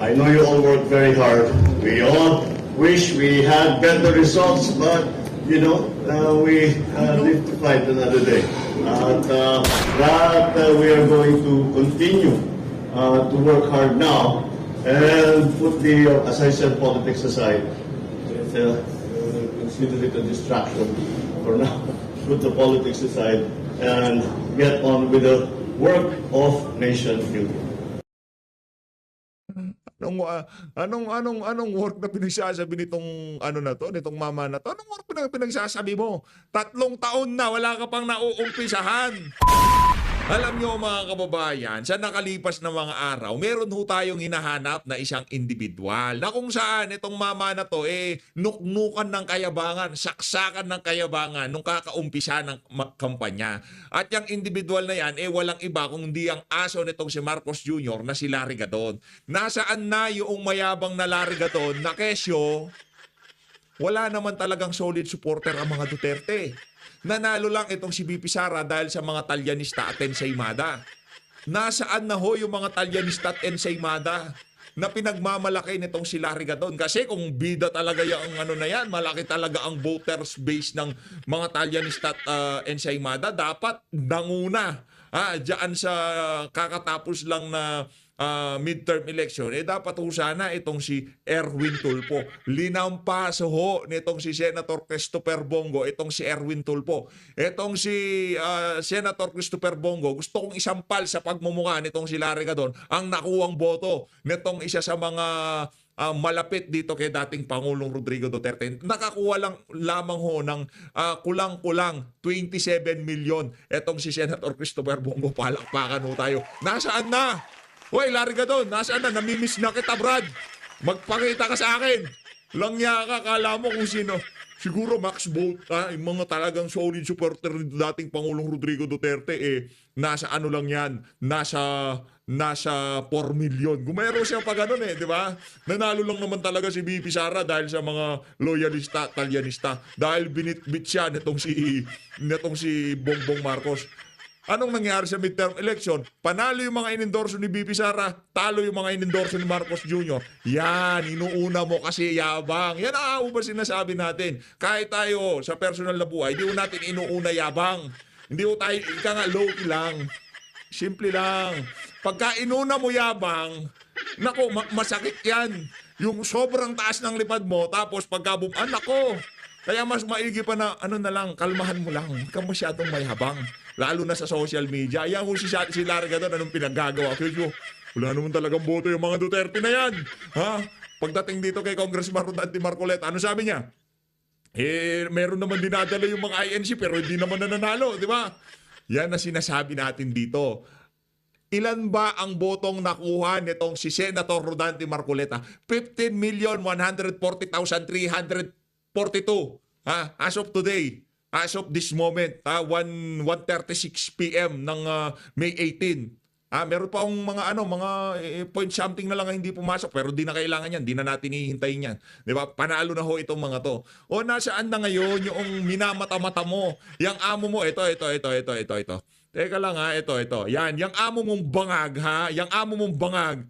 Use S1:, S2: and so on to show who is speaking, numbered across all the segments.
S1: I know you all work very hard. We all wish we had better results, but you know, we live to fight another day. And we are going to continue to work hard now and put the, as I said, politics aside. Consider it a distraction for now. Put the politics aside and get on with the work of nation building.
S2: Anong work na pinagsasabi nitong ano na to, nitong mama na to? Anong work na pinagsasabi mo? 3 taon na, wala ka pang nauumpisahan. Alam nyo mga kababayan, sa nakalipas na mga araw, meron ho tayong hinahanap na isang individual na kung saan itong mama na to nuknukan ng kayabangan, saksakan ng kayabangan nung kakaumpisa ng kampanya. At yung individual na yan, walang iba kundi ang aso nitong si Marcos Jr. na si Larry Gadon. Nasaan na yung mayabang na Larry Gadon na kesyo, wala naman talagang solid supporter ang mga Duterte. Nanalo lang itong si BP Sara dahil sa mga Talyanista at Ensaymada. Nasaan na ho yung mga Talyanista at Ensaymada na pinagmamalaki nitong si Larry Gadon? Kasi kung bida talaga yung ano na yan, malaki talaga ang voters base ng mga Talyanista at Ensaymada, dapat nanguna. Diyan sa kakatapos lang na midterm election, dapat ho sana itong si Erwin Tulfo. Linampaso ho nitong si Senator Christopher Bongo, itong si Erwin Tulfo. Itong si Senator Christopher Bongo, gusto kong isampal sa pagmumukha nitong si Larry Gadon ang nakuwang boto nitong isa sa mga malapit dito kay dating Pangulong Rodrigo Duterte. Nakakuha lang lamang ho ng kulang-kulang 27 million. Etong si Senator Christopher Bongo, palakpakan ho tayo. Nasaan na? Hoy, Larry Gadon, nasaan na? Namimiss na kita, Brad. Magpakita ka sa akin. Langya ka, kala mo kung sino. Siguro Max Bolt, yung mga talagang solid supporter ng dating Pangulong Rodrigo Duterte, nasa ano lang yan, nasa 4 million. Gumero siya pa ganun di ba? Nanalo lang naman talaga si BP Sara dahil sa mga loyalista, talyanista. Dahil binitbit siya nitong si Bongbong Marcos. Anong nangyari sa midterm election? Panalo yung mga inendorso ni BP Sara, talo yung mga inendorso ni Marcos Jr. Yan, inuuna mo kasi yabang. Yan ang ba sinasabi natin. Kahit tayo sa personal na buhay, hindi ko natin inuuna yabang. Hindi ko tayo, low-key lang. Simple lang. Pagka inuna mo yabang, nako, masakit yan. Yung sobrang taas ng lipad mo, tapos pagka nako. Kaya mas maigi pa na, kalmahan mo lang. Huwag ka masyadong mayabang. Lalo na sa social media. Ayan kung si Larry Gadon, anong pinaggagawa? Wala naman talagang boto yung mga Duterte na yan. Pagdating dito kay Congressman Rodante Marcoleta, ano sabi niya? Meron naman dinadala yung mga INC pero hindi naman nananalo, di ba? Yan na sinasabi natin dito. Ilan ba ang botong nakuha nitong si Senator Rodante Marcoleta? 15,140,342. As of today. As of this moment, 1:36 PM ng May 18. Meron pa akong mga point something na lang ang hindi pumasok pero di na kailangan yan, di na natin hihintayin yan. 'Di ba? Panalo na ho itong mga to. O nasaan na ngayon yung minamata-mata mo? Yang amo mo, ito. Teka lang ito. Yan, yung amo mong bangag yung amo mong bangag,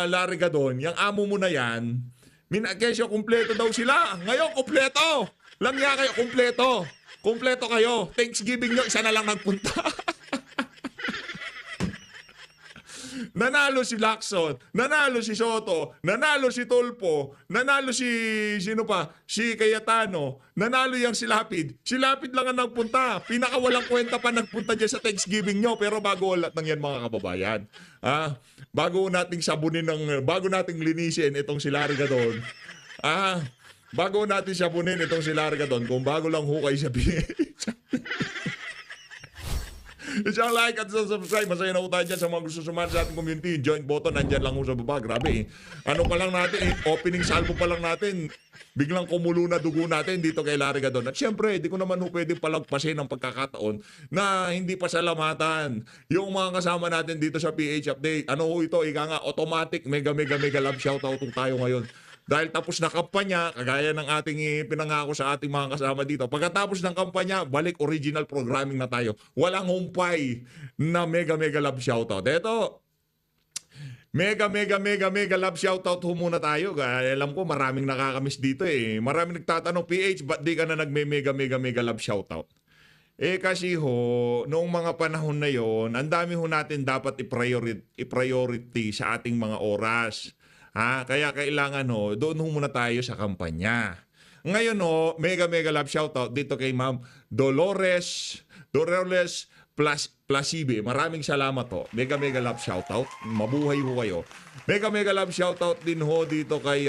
S2: Larry Gadon, yung amo mo na yan. Kesyo kumpleto daw sila. Ngayon kumpleto. Langya kayo, kumpleto. Kumpleto kayo. Thanksgiving nyo, isa na lang nagpunta. Nanalo si Lacson, nanalo si Soto, nanalo si Tulfo, nanalo si Cayetano, nanalo yung si Lapid. Si Lapid lang ang nagpunta. Pinakawalang kwenta pa nagpunta dyan sa Thanksgiving nyo. Pero bago lahat ng yan mga kababayan. Bago nating linisin itong si Larry Gadon. Bago natin sabunin itong si Larry Gadon, kung bago lang hukay sa isang like at subscribe. Masaya na po tayo dyan sa mga gusto sumali sa ating community. Join button, nandyan lang po sa baba. Grabe Ano pa lang natin, opening salvo pa lang natin. Biglang kumulo na dugo natin dito kay Larry Gadon. At syempre, di ko naman pwedeng palagpasin ang pagkakataon na hindi pa salamatan yung mga kasama natin dito sa PH Update. Ito, automatic, mega love shoutout tayo ngayon. Dahil tapos na kampanya, kagaya ng ating pinangako sa ating mga kasama dito. Pagkatapos ng kampanya, balik original programming na tayo. Walang humpay na mega love shoutout. Mega love shoutout ho muna tayo. Alam ko maraming nakakamiss dito eh. Maraming nagtatanong, PH, ba't di ka na mega love shoutout? Kasi ho, noong mga panahon na yon, ang dami ho natin dapat i-priority sa ating mga oras. Kaya kailangan ho, doon ho muna tayo sa kampanya. Ngayon ho, mega love shoutout dito kay Ma'am Dolores Plasibe. Maraming salamat ho. Mega love shoutout. Mabuhay ho kayo. Mega love shoutout din ho dito kay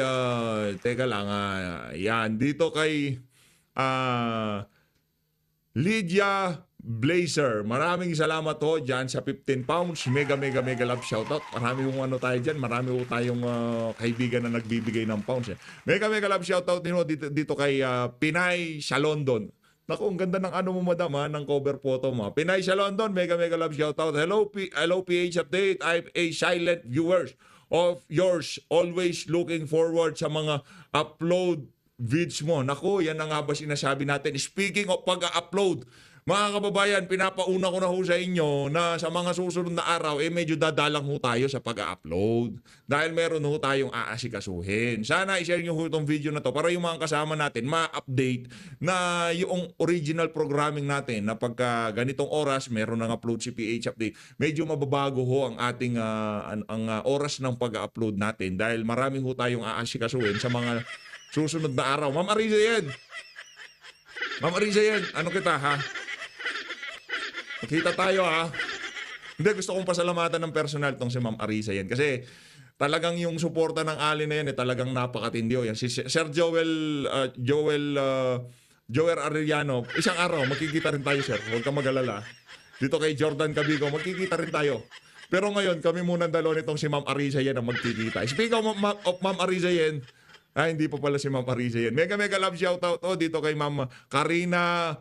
S2: teka lang yan dito kay Lydia Blazer. Maraming salamat ho dyan sa 15 pounds. Mega love shoutout. Marami hong tayo dyan. Marami ho tayong kaibigan na nagbibigay ng pounds. Mega love shoutout din ho dito kay Pinay sa London. Naku, ang ganda ng mo madam ng cover photo mo. Pinay sa London, mega love shoutout. Hello PH Update. I'm a silent viewer of yours. Always looking forward sa mga upload vids mo. Naku, yan na nga ba sinasabi natin. Speaking of pag-upload, mga kababayan, pinapauna ko na ho sa inyo na sa mga susunod na araw, medyo dadalang ho tayo sa pag-upload. Dahil meron ho tayong aasikasuhin. Sana i-share nyo ho itong video na to para yung mga kasama natin ma-update na yung original programming natin na pagka ganitong oras, meron ng upload si PH Update. Medyo mababago ho ang ating oras ng pag-upload natin dahil marami ho tayong aasikasuhin sa mga susunod na araw. Ma'am Arisa yan. Ano kita ha? Makita tayo ha. Hindi, gusto kong pasalamatan ng personal tong si Ma'am Arisa yan. Kasi talagang yung suporta ng Ali na yan talagang napakatindi. Yan. Si Sir Joel Arellano, isang araw, magkikita rin tayo sir. Huwag kang mag-alala. Dito kay Jordan Cabico, magkikita rin tayo. Pero ngayon, kami muna dalawa nitong si Ma'am Arisa yan ang magkikita. Speaking of Ma'am Arisa yan, hindi pa pala si Ma'am Arisa yan. Mega love shoutout dito kay Ma'am Karina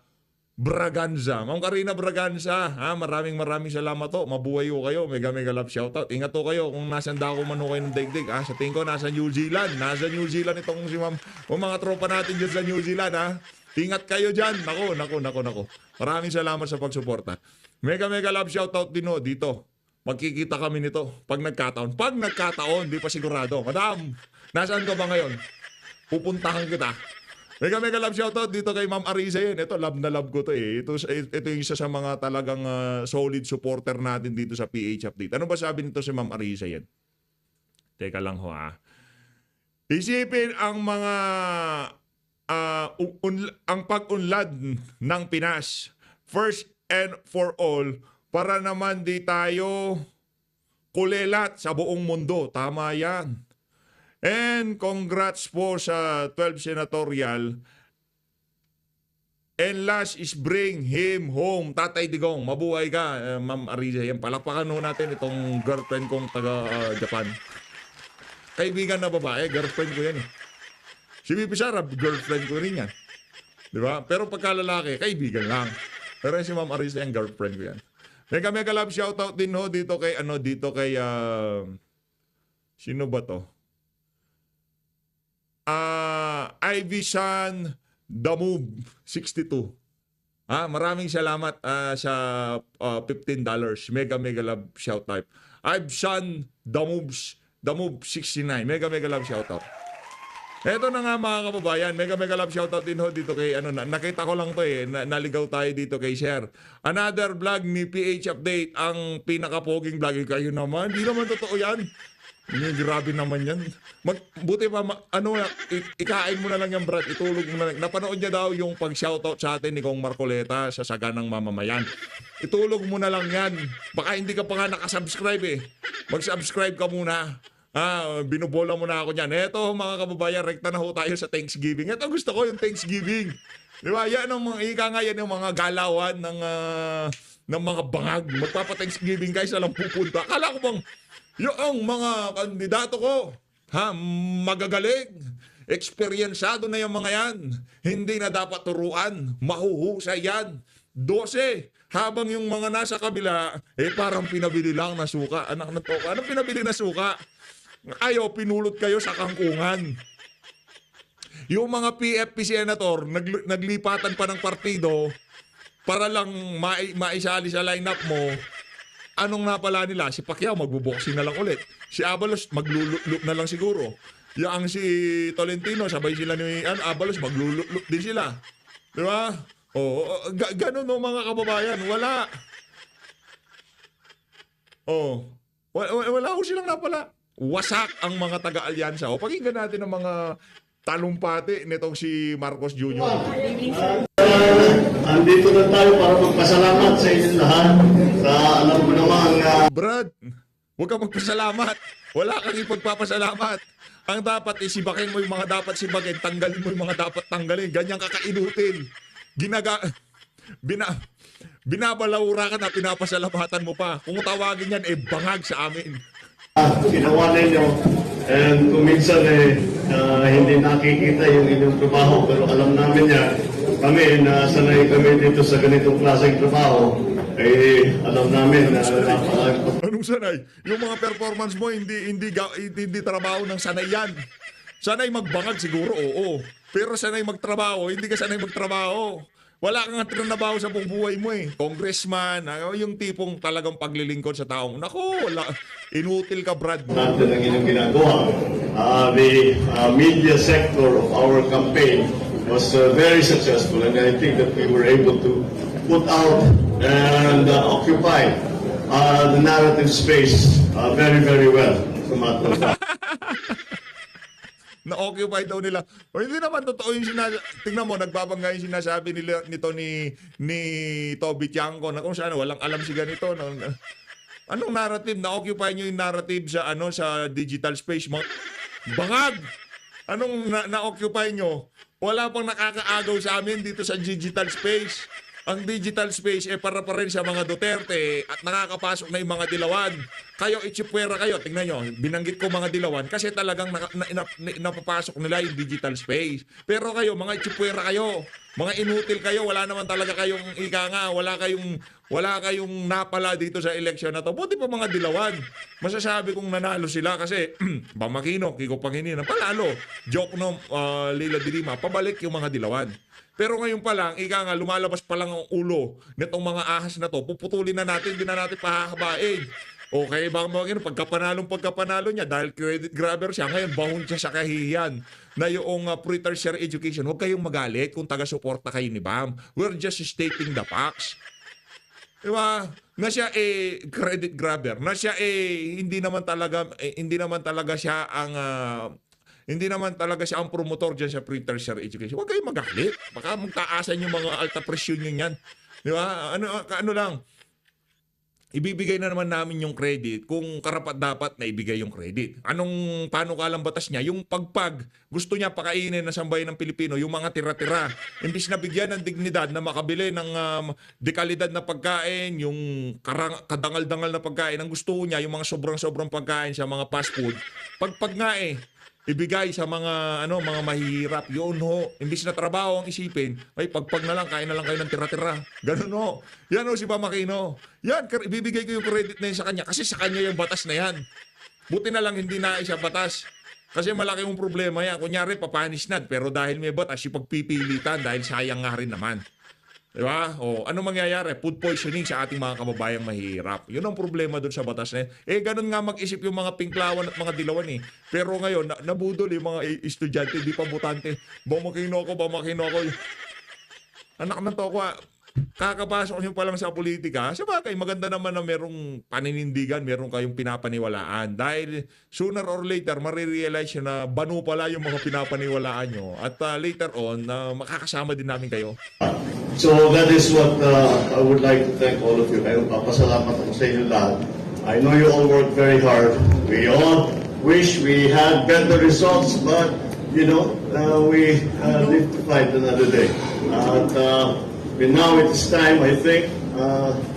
S2: Braganza. Ma'am Karina Braganza, maraming salamat ho. Mabuhay ho kayo. Mega love shoutout. Ingat ho kayo kung nasan dako man ho kayo ng daigdig. Sa tingin ko nasa New Zealand. Nasa New Zealand itong si Ma'am. O mga tropa natin dyan sa New Zealand Ingat kayo dyan. Nako. Maraming salamat sa pagsuporta. Mega love shoutout din ho dito. Magkikita kami nito pag nagkataon. Pag nagkataon, di pa sigurado. Madam, nasaan ka ba ngayon? Pupuntahan kita. Mega love shoutout dito kay Ma'am Arisa yan. Ito, love na love ko to eh. Ito yung isa sa mga talagang solid supporter natin dito sa PH Update. Ano ba sabi nito si Ma'am Arisa yan? Teka lang ho Isipin ang mga ang pag-unlad ng Pinas. First and for all, para naman di tayo kulelat sa buong mundo. Tama yan. And congrats po sa 12 senatorial. And last is bring him home. Tatay Digong, mabuhay ka, Ma'am Arisa. Yan, palakpakan ho natin itong girlfriend kong taga-Japan. Kaibigan na babae, girlfriend ko yan eh. Si Bibi Sara, girlfriend ko rin yan. Diba? Pero pagka lalaki, kaibigan lang. Pero si Ma'am Arisa, yung girlfriend ko yan. Mega love shoutout din ho dito kay sino ba to? Ivy San Damove 62. Maraming salamat sa $15. Mega love shoutout. Ivy San Damove 69. Mega love shoutout. Eto na nga mga kababayan, mega love shoutout din ho dito kay nakita ko lang to naligaw tayo dito kay Sir. Another vlog ni PH Update, ang pinakapoging vlog. Kayo naman, di naman totoo yan. Grabe naman yan. Buti pa, ikain mo na lang yan, Brad. Itulog mo na lang. Napanood niya daw yung pag-shoutout sa atin ni Kong Marcoleta sa Saganang Mamamayan. Itulog mo na lang yan. Baka hindi ka pa nga nakasubscribe Mag-subscribe ka muna. Binubola mo na ako niyan. Eto mga kababayan, rekta na ho tayo sa Thanksgiving. Ito gusto ko yung Thanksgiving. Di ba? Yan ang mga ika nga, yan yung mga galawan ng mga bangag. Magpapa-Thanksgiving guys, alam pupunta. Akala ko bang yung mga kandidato ko, magagaling, eksperyensado na yung mga yan. Hindi na dapat turuan. Mahuhusay yan. 12. Habang yung mga nasa kabila, parang pinabili lang na suka. Anak na to, anong pinabili na suka? Pinulot kayo sa kangkungan. Yung mga PFP senator, naglipatan pa ng partido para lang maisali sa lineup mo. anong napala nila? Si Pacquiao magbo-boxing na lang ulit. Si Abalos maglulup na lang siguro. Yang si Tolentino, sabay sila ni Abalos, maglulup din sila. Di ba? Ganun no, mga kababayan. Wala. Wala ko silang napala. Wasak ang mga taga-alyansa. Pakinggan natin ang mga talumpati nitong si Marcos Jr.
S1: Andito na tayo para magpasalamat sa inyong lahat. Alam ko naman
S2: Brad, huwag kang magpasalamat. Wala kang ipagpapasalamat. Ang dapat isibakin mo yung mga dapat sibakin, tanggalin mo yung mga dapat tanggalin. Ganyan ka kainutin. Binabalawura ka na, pinapasalamatan mo pa. Kung tawagin yan, bangag sa amin.
S1: ginawa ninyo. And kung minsan hindi nakikita yung inyong trabaho, pero alam namin yan. Kami, sanay kami dito sa ganitong klaseng trabaho, alam namin na
S2: Anong sanay? Yung mga performance mo, hindi trabaho ng sanay yan. Sanay magbangag siguro, oo. Pero sanay magtrabaho, hindi ka sanay magtrabaho. Wala kang trabaho sa buong buhay mo Congressman, yung tipong talagang paglilingkod sa taong, naku, inutil ka, Brad.
S1: natin ang inyong ginagawa. The media sector of our campaign was very successful, and I think that we were able to put out and occupy the narrative space very, very well.
S2: Na-occupy daw nila. Hindi naman totoo yung tingnan mo, nagbabangga yung sinasabi nito ni Toby Tiangco na kung saan walang alam si ganito. Anong narrative? Na-occupy nyo yung narrative sa digital space. Bangag! Anong na-occupy nyo? Wala pang nakakaagaw sa amin dito sa digital space. Ang digital space para pa rin sa mga Duterte at nakakapasok na yung mga dilawan. Kayo, itsipwera kayo. Tingnan nyo, binanggit ko mga dilawan kasi talagang napapasok nila yung digital space. Pero kayo, mga itsipwera kayo. Mga inutil kayo. Wala naman talaga kayong wala kayong napala dito sa eleksyon na to. Buti pa mga dilawan. Masasabi kong nanalo sila kasi Bam Aquino, Kiko Pangilinan, panalo. Joke no, Leila de Lima, pabalik yung mga dilawan. Pero ngayon pa lang, lumalabas pa lang ang ulo nitong mga ahas na to. Puputulin na natin, hindi na natin pahahabain. Okay, baka pagkapanalo niya, dahil credit grabber siya, ngayon bahon siya sa kahihiyan na yung pre-tertiary education. Huwag kayong magalit kung taga-suporta kayo ni Bam. We're just stating the facts. Diba? Na siya credit grabber. Na siya hindi naman talaga siya ang promotor dyan sa pre-tertiary education. Huwag kayong magalit. Baka magtaasan yung mga alta presyon nyo yan. Di ba? Ano lang. Ibibigay na naman namin yung credit kung karapat-dapat na ibigay yung credit. Paano kalang batas niya? Yung gusto niya pakainin ng sambayan ng Pilipino, yung mga tira-tira. Imbis na bigyan ng dignidad na makabili ng dekalidad na pagkain, yung kadangal-dangal na pagkain, ang gusto niya, yung mga sobrang-sobrang pagkain sa mga fast food. Pagpag nga ibigay sa mga mga mahihirap. Yun ho. Imbis na trabaho ang isipin, pagpag na lang, kain na lang kayo ng tira-tira. Ganun ho. Yan ho si Bam Aquino. Yan, ibibigay ko yung credit na yun sa kanya kasi sa kanya yung batas na yan. Buti na lang hindi na siya batas. Kasi malaki yung problema yan. Kunyari, papanis na. Pero dahil may batas, ipagpipilitan dahil sayang nga rin naman. Diba? Ano mangyayari? Food poisoning sa ating mga kababayang mahirap. Yun ang problema doon sa batas na yun. Ganun nga mag-isip yung mga pinklawan at mga dilawan Pero ngayon, nabudol yung mga estudyante, di pa butante. Bam Aquino ako. Anak ng toko, kakapasok nyo pa lang sa politika. Sabagay, maganda naman na merong paninindigan, meron kayong pinapaniwalaan. Dahil sooner or later, marirealize nyo na banu pala yung mga pinapaniwalaan nyo. At later on, makakasama din namin kayo.
S1: So that is what I would like to thank all of you. Kayo, papasalamat ako sa inyo lahat. I know you all work very hard. We all wish we had better results, but we live to fight another day. And now it is time, I think,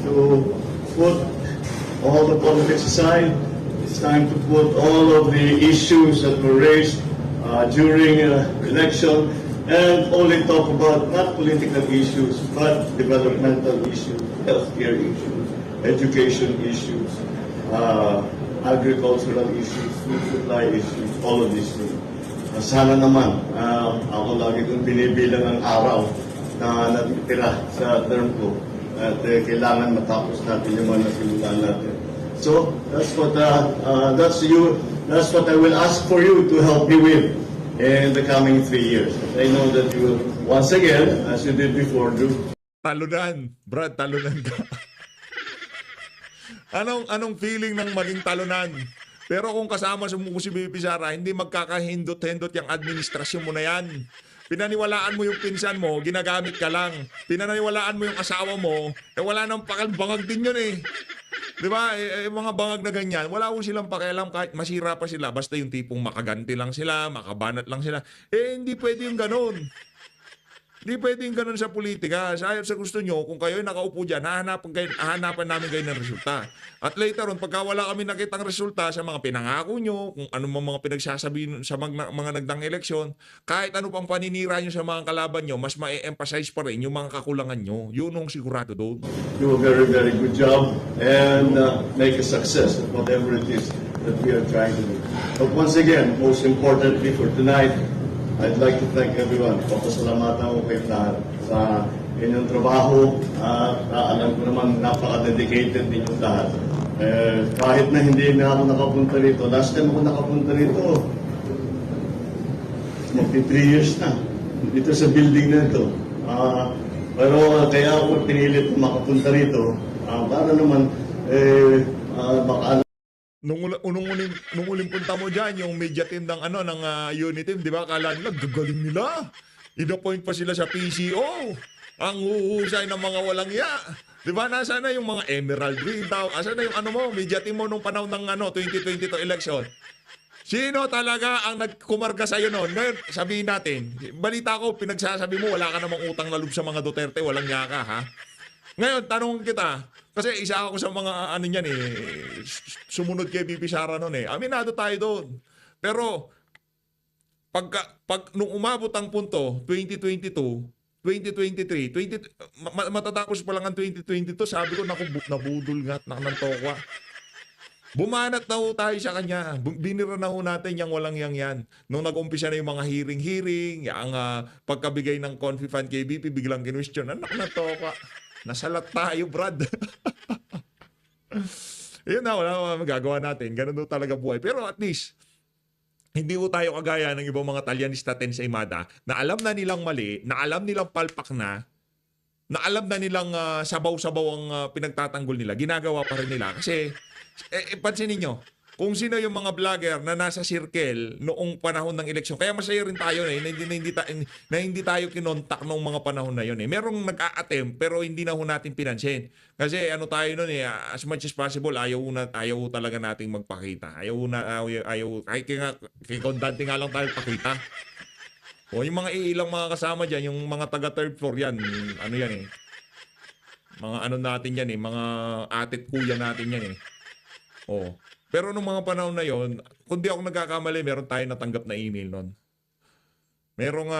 S1: to put all the politics aside. It's time to put all of the issues that were raised during election and only talk about not political issues, but developmental issues, healthcare issues, education issues, agricultural issues, food supply issues, all of these things. Sana naman, ako lagi kong binibilang ang araw na natitira sa term ko, at kailangan matapos natin yung mga nasimulan natin. So that's what I will ask for you to help me with in the coming 3 years. I know that you will once again, as you did before, do.
S2: Talunan. Brad, talunan ka. Anong feeling ng maging talunan? Pero kung kasama mo si BP Sara, hindi magkakahindot-hindot yung administrasyon mo na yan. Pinaniwalaan mo yung pinsan mo, ginagamit ka lang. Pinaniwalaan mo yung asawa mo, wala nang bangag din yun eh. Di ba? Mga bangag na ganyan, wala ko silang pakialam kahit masira pa sila. Basta yung tipong makaganti lang sila, makabanat lang sila. Hindi pwede yung ganun. Hindi pwede yung ganun sa politika. Sa gusto nyo, kung kayo nakaupo dyan, hahanapan namin kayo ng resulta. At later on, pagka wala kami nakitang resulta sa mga pinangako nyo, kung ano mga pinagsasabi sa mga nagdang eleksyon, kahit ano pang paninira nyo sa mga kalaban nyo, mas ma-emphasize pa rin yung mga kakulangan nyo. Yun ang sigurado doon.
S1: Do a very, very good job and make a success of whatever it is that we are trying to do. But once again, most importantly for tonight, I'd like to thank everyone. Papasalamatan ko kayo lahat sa inyong trabaho at alam ko naman napaka-dedicated ninyong lahat. Kahit na hindi na ako nakapunta rito, last time ako nakapunta rito, magti 3 years na dito sa building na ito. Pero kaya ako pinilit makapunta rito para naman baka
S2: Nung uling punta mo dyan, yung media team ng unit team, di ba? Akala nila, gagaling nila. Ina-point pa sila sa PCO. Ang huhusay ng mga walang ya. Di ba? Nasaan na yung mga Emerald Green daw? Asan na yung media team mo nung panahon ng 2022 election? Sino talaga ang nagkumarga sa'yo noon? Ngayon, sabihin natin, balita ko, pinagsasabi mo, wala ka namang utang na loob sa mga Duterte, walang yaka, ha? Ngayon, tanong kita, kasi isa ako sa mga sumunod kay BP Sara noon eh. Aminado tayo doon. Pero nung umabot ang punto 2022, 2023, matatapos pa lang ang 2022, sabi ko nabudol nga at ng tokwa. Bumanat na ho tayo sa kanya. Binira na ho natin yung walang yan. Nung nag-umpisa na yung mga hearing, yung pagkabigay ng confi fund kay BP, biglang kinwestiyon, anak na tokwa. Nasalat tayo, Brad. Yun na, wala magagawa natin. Ganun daw talaga buhay. Pero at least, hindi ko tayo kagaya ng ibang mga Talyanista sa Imada na alam na nilang mali, na alam nilang palpak na alam na nilang sabaw-sabaw ang pinagtatanggol nila. Ginagawa pa rin nila. Kasi, pansinin nyo, kung sino yung mga vlogger na nasa circle noong panahon ng eleksyon. Kaya masaya rin tayo na hindi tayo kinontak noong mga panahon na yun. Merong nag-a-attempt pero hindi na ho natin pinansin. Kasi tayo nun as much as possible, ayaw talaga nating magpakita. Kay Condante nga lang tayo pakita. O yung mga ilang mga kasama dyan, yung mga taga third floor yan, mga natin yan mga atit kuya natin yan Pero nung mga panahon na yon, kung di ako nagkakamali, meron tayo natanggap na email nun. Merong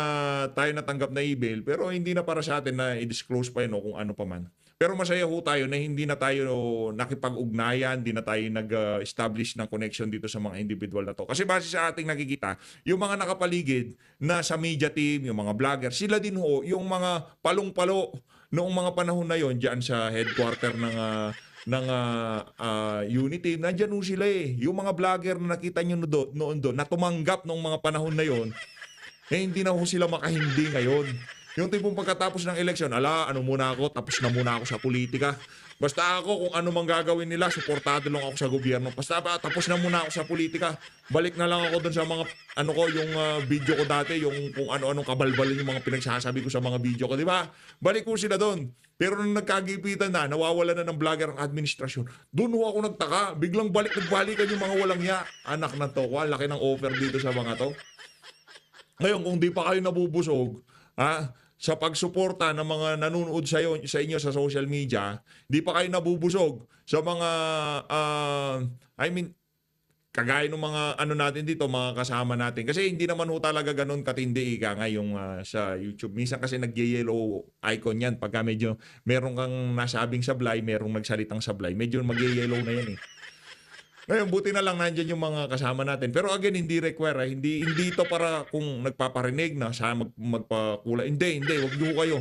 S2: tayo natanggap na email, pero hindi na para sa atin na i-disclose pa yun kung ano pa man. Pero masaya ho tayo na hindi na tayo nakipag-ugnayan, hindi na tayo nag-establish ng connection dito sa mga individual na to. Kasi base sa ating nakikita, yung mga nakapaligid na sa media team, yung mga vlogger, sila din ho, yung mga palong-palo noong mga panahon na yon diyan sa headquarter ng unity, nandyan ho sila Yung mga vlogger na nakita nyo noon doon, na tumanggap noong mga panahon na yon, hindi na ho sila makahindi ngayon. Yung tipong pagkatapos ng eleksyon, muna ako, tapos na muna ako sa politika. Basta ako, kung ano mang gagawin nila, suportado lang ako sa gobyerno. Basta tapos na muna ako sa politika. Balik na lang ako doon sa mga, yung video ko dati, yung kung ano-anong kabalbalin yung mga pinagsasabi ko sa mga video ko, di ba? Balik ko sila doon. Pero nung nagkagipitan na, nawawala na ng vlogger ang administrasyon, doon ako nagtaka. Biglang nagbalikan yung mga walang ya. Anak na to, laki ng offer dito sa mga to. Ngayon, kung di pa kayo nabubusog, sa pagsuporta ng mga nanonood sa inyo sa social media, di pa kayo nabubusog sa mga kagaya ng mga natin dito, mga kasama natin. Kasi hindi naman ho talaga ganun katindi ngayong sa YouTube. Minsan kasi nag-yellow icon yan. Pagka medyo meron kang nasabing sablay, merong nagsalitang sablay, medyo mag-yellow na yan Ngayon, buti na lang nandyan yung mga kasama natin. Pero again, hindi require. Hindi ito para kung nagpaparinig na sa magpakula. Hindi. Wag niyo kayo.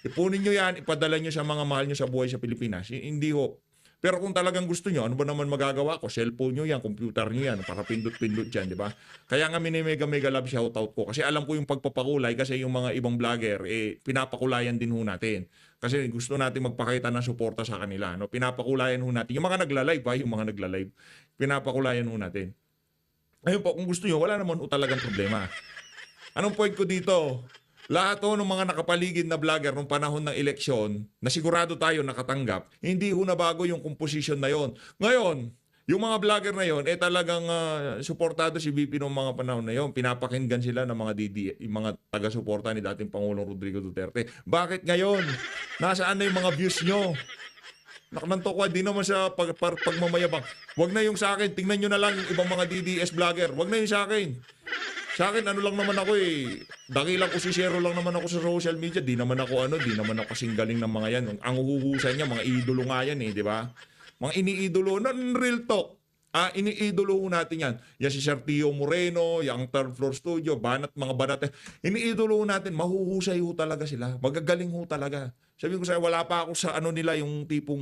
S2: Ipunin nyo yan, ipadala nyo sa mga mahal nyo sa buhay sa Pilipinas. Hindi ho. Pero kung talagang gusto nyo, ano ba naman magagawa ko? Cellphone nyo yan, computer nyo yan, para pindot-pindot yan, di ba? Kaya nga mega love shoutout ko. Kasi alam ko yung pagpapakulay, kasi yung mga ibang vlogger, pinapakulayan din ho natin. Kasi gusto natin magpakita ng suporta sa kanila. No? Pinapakulayan ho natin. Yung mga nagla-live, yung mga nagla-live, pinapakulayan ho natin. Ayun po, kung gusto nyo, wala naman ho talagang problema. Anong point ko dito? Lahat ng mga nakapaligid na vlogger nung panahon ng eleksyon, na sigurado tayo nakatanggap, hindi ho nabago yung composition na yon. Ngayon, yung mga vlogger na yon, talagang suportado si VP nung mga panahon na yon. Pinapakinggan sila ng mga yung mga taga-suporta ni dating Pangulong Rodrigo Duterte. Bakit ngayon? Nasaan na yung mga views nyo? Naknanto ko, di naman sa pagmamayabang. Wag na yung sa akin, tingnan nyo na lang yung ibang mga DDS vlogger. Wag na yung sa akin. Sa akin, ano lang naman ako dakilang ko si Shero lang naman ako sa social media. Di naman ako kasing galing ng mga yan. Ang huhuhusan niya, mga idolo nga yan di ba? Mga iniidolo, real talk. Iniidolo natin yan. Yan si Sir Tio Moreno, yung Third Floor Studio, mga banat. Iniidolo natin, mahuhusay ho talaga sila. Magagaling ho talaga. Sabi ko sa'yo, wala pa ako sa nila, yung tipong,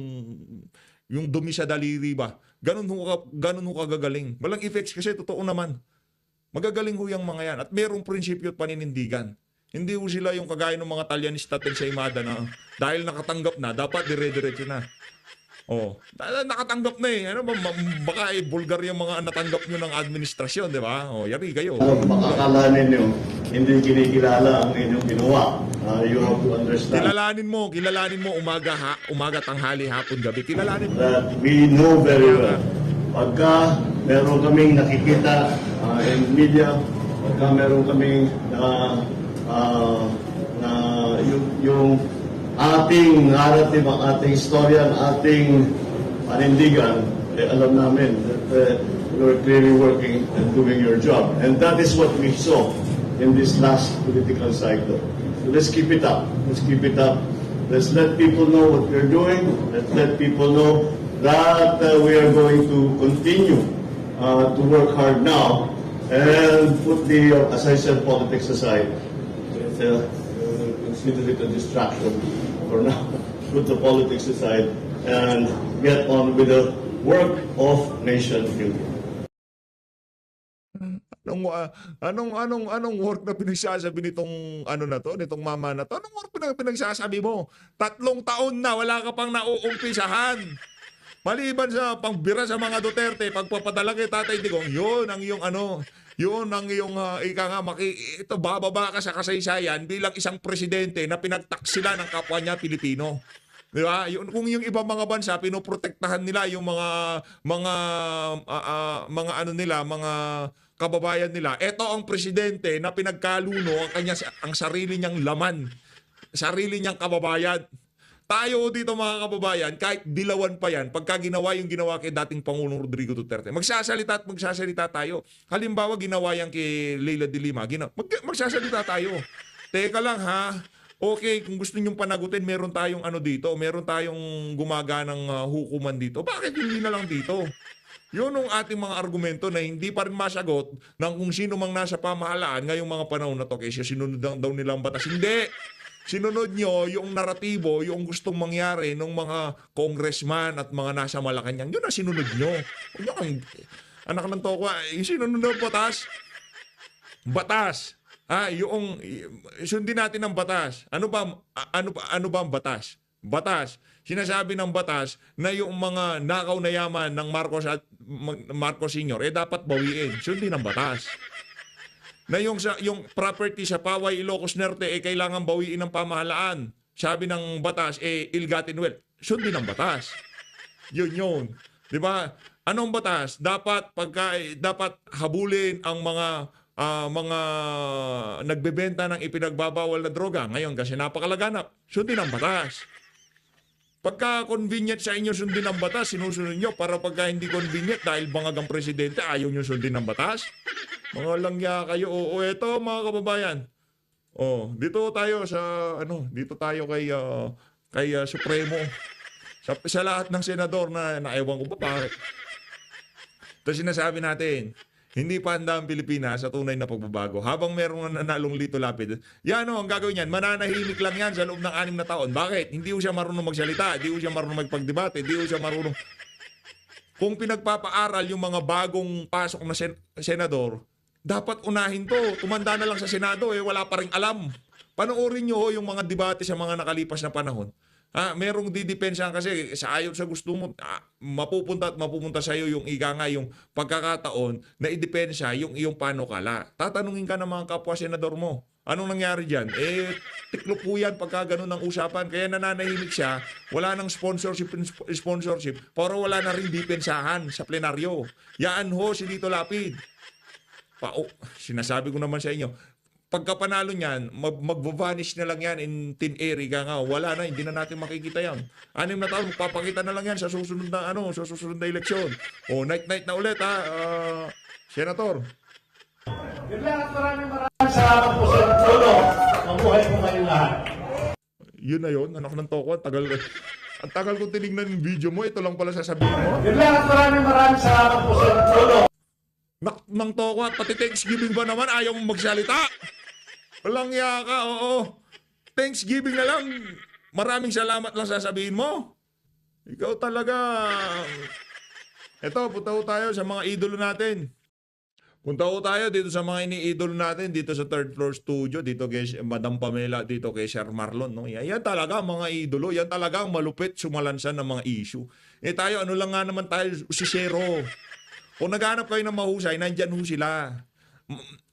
S2: yung dumi sa daliri ba? Ganun ho kagagaling. Walang effects kasi totoo naman. Magagaling ho yung mga yan. At merong prinsipyo at paninindigan. Hindi ho sila yung kagaya ng mga Talyanista sa Imada na dahil nakatanggap na, dapat dire-diretso na. Nakatanggap na Ano ba, baka vulgar yung mga natanggap nyo ng administrasyon, di ba? Yari kayo.
S1: Makakalanin nyo, hindi kinikilala ang inyong ginawa. You have to understand.
S2: Kilalanin mo umaga, tanghali, hapon, gabi. Kilalanin mo.
S1: That we know very well. Pagka meron kaming nakikita in media, pagka meron kaming yung ating narrative, ang ating istorya, ang ating panindigan, alam namin that you're clearly working and doing your job. And that is what we saw in this last political cycle. So let's keep it up. Let's keep it up. Let's let people know what we're doing. Let's let people know that we are going to continue to work hard now and put as I said, politics aside. Consider it a distraction for now. Put the politics aside and get on with the work of nation building.
S2: Anong work na pinagsasabi nitong nitong mama na to? Anong work pinagsasabi mo? 3 taon na wala ka pang nauumpisahan. Maliban sa pangbira sa mga Duterte, pagpapadala kay Tatay Digong, yun ang iyong bababa ka sa kasaysayan bilang isang presidente na pinagtaksila ng kapwa niya Pilipino. Di ba? Kung yung ibang mga bansa pinoprotektahan nila yung mga kababayan nila. Ito ang presidente na pinagkaluno ang sarili niyang laman, sarili niyang kababayan. Tayo dito mga kababayan, kahit dilawan pa yan, pagka ginawa yung ginawa kay dating Pangulong Rodrigo Duterte, magsasalita tayo. Halimbawa, ginawa yan kay Leila de Lima, magsasalita tayo. Teka lang ha, okay, kung gusto nyong panagutin, meron tayong meron tayong gumaganang hukuman dito. Bakit hindi na lang dito? Yun ang ating mga argumento na hindi pa rin masagot ng kung sino mang nasa pamahalaan ngayong mga panahon na to, kasi sinunod daw nilang batas. Hindi! Sinunod nyo yung naratibo, yung gustong mangyari ng mga congressman at mga nasa Malacanang. Yun ang sinunod nyo. Anak ng toko, yung sinunod ng batas. Batas. Sundin natin ang batas. Ano ba ang batas? Batas. Sinasabi ng batas na yung mga nakaw na yaman ng Marcos Sr. dapat bawiin. Sundin ang batas. Na yung property sa Paway, Ilocos Norte kailangan bawiin ng pamahalaan. Sabi ng batas ill-gotten wealth. Sundin ang batas. Yun. 'Di ba? Anong batas? Dapat habulin ang mga nagbebenta ng ipinagbabawal na droga. Ngayon kasi napakalaganap. Sundin ang batas. Pagka convenient sa inyo sundin ang batas, sinusunod nyo. Para pagka hindi convenient dahil bangag ang presidente, ayaw nyo sundin ang batas. Mga langya kayo. Eto mga kababayan. Dito tayo kay Supremo. Sa lahat ng senador na ewan ko ba bakit. Ito sinasabi natin. Hindi pa handa ang Pilipinas sa tunay na pagbabago. Habang merong nanalong Lito Lapid, yan o, ang gagawin yan, mananahimik lang yan sa loob ng 6 na taon. Bakit? Hindi ko siya marunong magsalita, hindi ko siya marunong magpagdebate, hindi ko siya marunong... Kung pinagpapaaral yung mga bagong pasok na senador, dapat unahin to. Tumanda na lang sa Senado, wala pa rin alam. Panoorin nyo yung mga debate sa mga nakalipas na panahon. Merong didepensahan kasi sa ayaw sa gusto mo, mapupunta at mapupunta sa iyo yung yung pagkakataon na idepensa yung iyong panukala. Tatanungin ka ng mga kapwa senador mo. Anong nangyari dyan? Tiklo po yan pagka ganun ang usapan. Kaya nananahimik siya, wala nang sponsorship, pero wala na rin dipensahan sa plenaryo. Yaan ho si Lito Lapid. Sinasabi ko naman sa inyo, pagka panalo niyan, mag-vanish na lang yan in thin air. Wala na, hindi na natin makikita yan. 6 na taon, magpapakita na lang yan sa susunod na, sa susunod na eleksyon. Night na ulit, Senator.
S3: Yun lang at maraming salamat po sa Lolo. Mabuhay po kayong lahat.
S2: Yun na yun, anak ng toko. Ang tagal kong tinignan yung video mo, ito lang pala sasabihin mo.
S3: Yun lang at maraming salamat po sa Lolo.
S2: Nang toko at pati Thanksgiving ba naman ayaw mong magsalita? Walang iya ka, oo. Thanksgiving na lang. Maraming salamat lang sasabihin mo. Ikaw talaga. Ito, punta ko tayo sa mga idolo natin. Punta ko tayo dito sa mga ini-idolo natin, dito sa third floor studio, dito kay Madam Pamela, dito kay Sir Marlon. No? Yan talaga mga idolo. Yan talaga ang malupit sumalansan ng mga issue. Tayo, ano lang nga naman tayo, si Zero. Kung naghanap kayo ng mahusay, nandyan ho sila.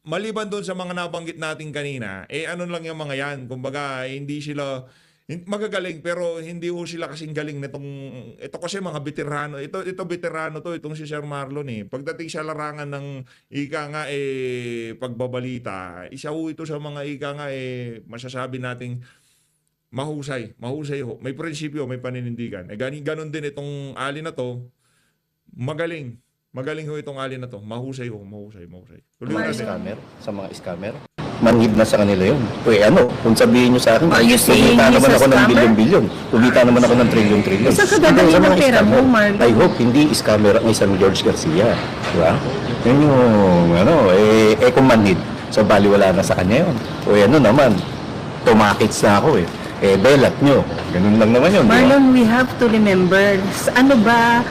S2: Maliban doon sa mga nabanggit natin kanina, ano lang yung mga yan. Kumbaga, hindi sila magagaling, pero hindi ho sila kasing galing nitong, ito kasi mga veterano. Ito veterano to, itong si Sir Marlon. Pagdating sa larangan ng pagbabalita, isa ho ito sa mga masasabi nating mahusay ho. May prinsipyo, may paninindigan. Ganon din itong ali na to, magaling ho itong alin na to. Mahusay ho, mahusay. Tuloy natin.
S4: Scammer, sa mga scammer. Manhid na sa kanila yun. Kung sabihin nyo sa akin,
S5: Are you saying
S4: kumita
S5: he's
S4: naman
S5: a
S4: ako ng
S5: scammer?
S4: bilyon-bilyon. Kumita naman ako ng trilyon-trilyon.
S5: Saan ka dadalhin
S4: Sa
S5: ng
S4: mga
S5: pera mo,
S4: scammer,
S5: Marlon?
S4: I hope hindi scammer ang isang George Garcia. Diba? Yun yung, kung manhid, so baliwala na sa kanya yun. Naman, tumakits na ako belat nyo. Ganun lang naman yun.
S5: Marlon, we have to remember, ano ba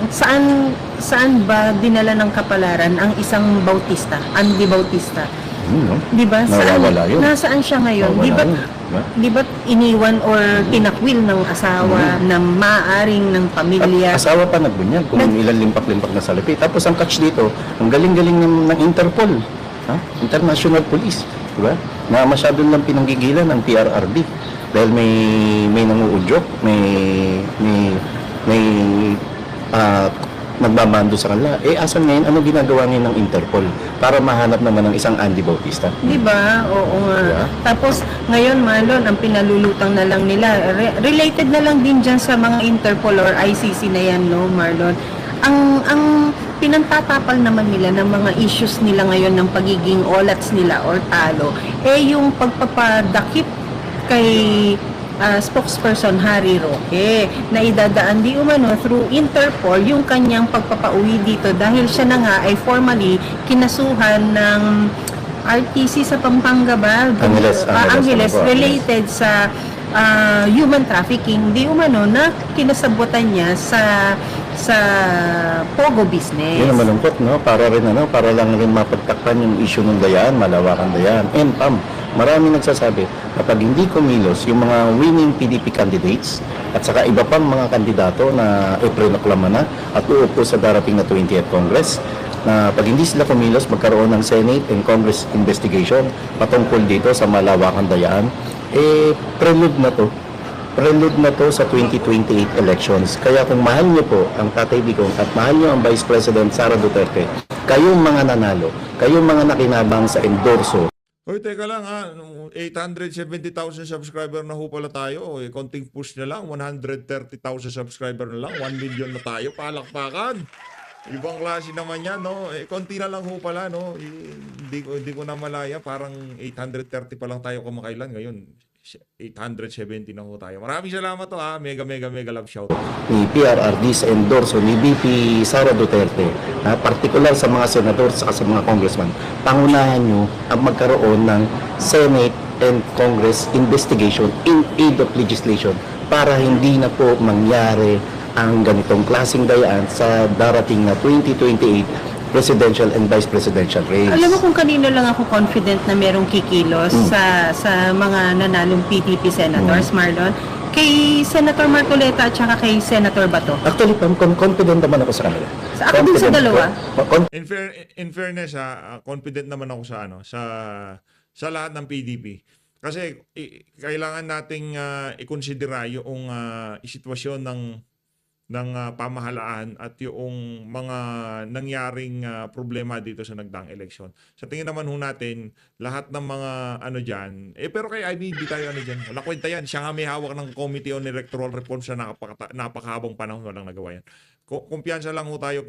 S5: saan ba dinala ng kapalaran ang isang Bautista, Andy Bautista? Di ba?
S4: Nawawala yun.
S5: Nasaan siya ngayon? Di ba iniwan or tinakwil ng asawa na maaring ng pamilya?
S4: Asawa pa nagbunyag kung ilan limpak-limpak na salapi. Tapos ang catch dito, ang galing-galing ng Interpol, International Police, di ba? Na masyado lang pinanggigilan ng PRRD dahil may nanguudyok, may nagbabando sa kanila. Asan ngayon, ano ginagawa ngayon ng Interpol para mahanap naman ng isang Andy Bautista?
S5: Di ba? Oo nga.
S4: Diba?
S5: Tapos, ngayon, Marlon, ang pinalulutang na lang nila, related na lang din dyan sa mga Interpol or ICC na yan, no, Marlon? Ang pinantatapal naman nila ng mga issues nila ngayon ng pagiging olats nila or talo, yung pagpapadakip kay spokesperson Harry Roque na idadaan di umano through Interpol yung kanyang pagpapauwi dito dahil siya na nga ay formally kinasuhan ng RTC sa Pampanga ba? Angeles related sa human trafficking di umano na kinasabutan niya sa Pogo business.
S4: Yun ang malungkot, no? Para lang rin mapagtakpan yung issue ng Dayaan, Malawakan Dayaan. And marami nagsasabi, kapag hindi kumilos yung mga winning PDP candidates at saka iba pang mga kandidato na ipre-noklama na at uupo sa darating na 20th Congress, na pag hindi sila kumilos, magkaroon ng Senate and Congress investigation patungkol dito sa Malawakan Dayaan, prelude na to sa 2028 elections. Kaya kung mahal niyo po ang Tatay Digong at mahal niyo ang Vice President Sara Duterte, kayong mga nanalo, kayong mga nakinabang sa endorso.
S2: Hoy, teka lang 870,000 subscriber na ho pala tayo. Konting push na lang, 130,000 subscriber na lang, 1 million na tayo, palakpakan. Ibang klase naman yan, no? Konti na lang ho pala, no? Hindi ko na malaya, parang 830 pa lang tayo kamakailan ngayon. 870 na ho tayo. Maraming salamat to ha. Mega love shout.
S4: Ni PRRD sa endorso ni VP Sara Duterte, particular sa mga senador at sa mga congressman, pangunahan nyo ang magkaroon ng Senate and Congress investigation in aid of legislation para hindi na po mangyari ang ganitong klaseng dayaan sa darating na 2028 presidential and vice presidential race.
S5: Alam mo kung kanino lang ako confident na merong kikilos sa mga nanalong PDP senators, Marlon? Kay Senator Marcoleta at saka kay Senator Bato.
S4: Actually, confident naman ako sa kanila.
S5: Ako din sa dalawa.
S2: In fairness confident naman ako sa sa lahat ng PDP. Kasi kailangan nating ikonsidera yung sitwasyon ng pamahalaan at yung mga nangyaring problema dito sa nagdaang eleksyon. Sa tingin naman natin, lahat ng mga dyan, pero kay IBB tayo dyan, wala kwenta yan. Siya nga may hawak ng Committee on Electoral Reforms na napakahabang panahon walang nagawa yan. Kumpiyansa lang tayo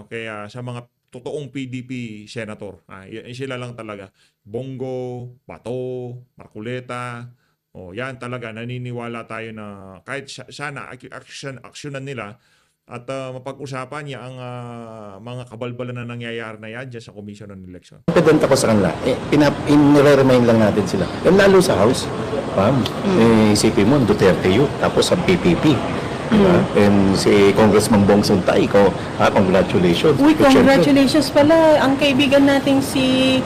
S2: kaya sa mga totoong PDP senator. Sila lang talaga. Bongo, Bato, Marcoleta, yan talaga, naniniwala tayo na kahit sana aksyonan nila at mapag-usapan niya ang mga kabalbalan na nangyayari na yan dyan sa Commission on Election.
S4: Confident ako sa kanila. Nire-remind lang natin sila. Yan lalo sa House. Isipin mo, Duterte yun. Tapos sa PPP. Diba? And si Congressman Bong Suntay, congratulations.
S5: Uy, congratulations pala. Ang kaibigan nating si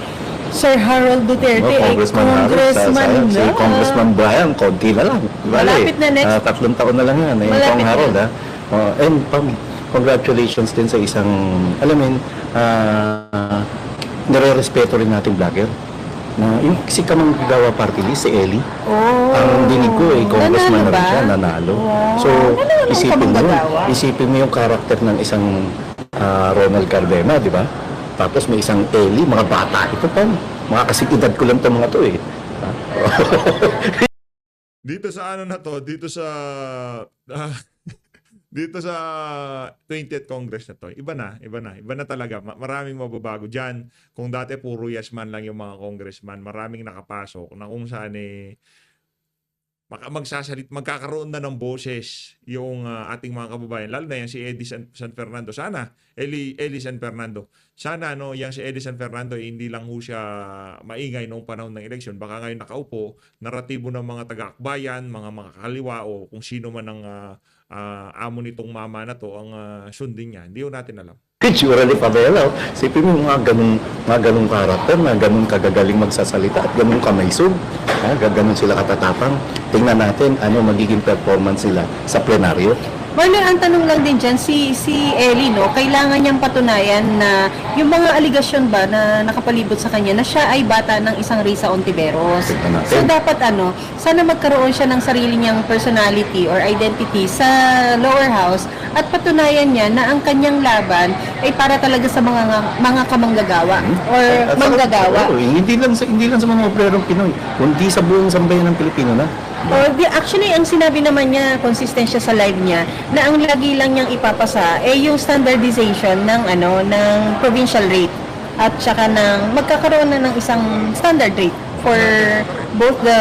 S5: Sir Harold Duterte,
S4: Congressman
S5: Congressman
S4: si Congressman Brian, konti na lang.
S5: Malapit na next.
S4: 3 taon na lang yan.
S5: Malapit
S4: Kong Harold,
S5: na.
S4: And congratulations din sa isang, nire-respeto rin natin vlogger. Na yung si Kamanggagawa Party List, si Ellie. Ang dinig ko congressman na rin siya, nanalo. So, isipin mo yung karakter ng isang Ronald Cardema, di ba? Tapos may isang Ellie, mga bata ito pa. Mga kasitidad ko lang itong mga to eh.
S2: Dito sa dito sa 20th Congress na to, iba na talaga. Maraming mababago diyan. Kung dati puro yes man lang yung mga congressman, maraming nakapasok na kung saan magkakaroon na ng boses yung ating mga kababayan, lalo na yan si Eddie San Fernando. Sana Eli San Fernando. Sana yang si Eddie San Fernando hindi lang ho siya maingay noong panahon ng eleksyon. Baka ngayon nakaupo, naratibo ng mga taga-akbayan, mga makakaliwa o kung sino man ang amo nitong mama na to ang sundin niya. Hindi ho natin alam.
S4: Surely Pabelo, sipin mo mga ganung karakter na ganun kagagaling magsasalita at ganun kamaysog. Ganun sila katatapang. Tingnan natin ano magiging performance nila sa plenaryo.
S5: Marlon, ang tanong lang din dyan, si Ellie, kailangan niyang patunayan na yung mga aligasyon ba na nakapalibot sa kanya na siya ay bata ng isang Risa Ontiveros. So dapat sana magkaroon siya ng sarili niyang personality or identity sa lower house at patunayan niya na ang kanyang laban ay para talaga sa mga kamanggagawa or manggagawa.
S4: Hindi lang sa mga obrerong Pinoy, kundi sa buong sambayan ng Pilipino na.
S5: Actually, ang sinabi naman niya, consistent siya sa live niya, na ang lagi lang niyang ipapasa yung standardization ng provincial rate at saka magkakaroon na ng isang standard rate for both the